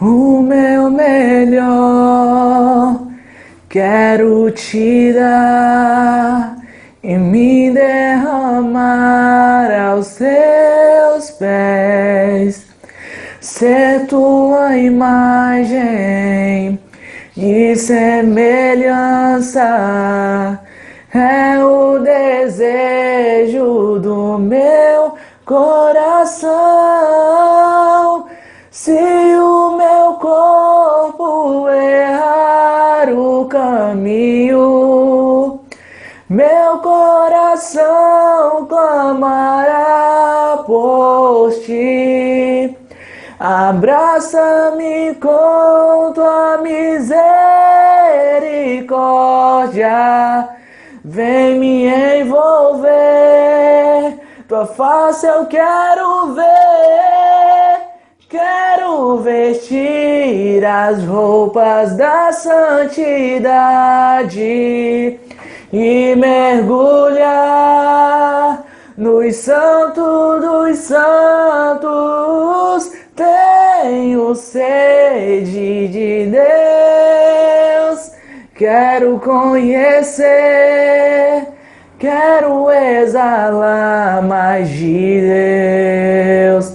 o meu melhor quero te dar e me derramar aos teus pés, ser tua imagem e semelhança é o desejo do meu coração. Se o meu corpo errar o caminho, meu coração clamará por ti. Abraça-me com tua misericórdia, vem me envolver, tua face eu quero vestir as roupas da santidade e mergulhar nos santos dos santos. Tenho sede de Deus, quero conhecer, quero exalar mais de Deus.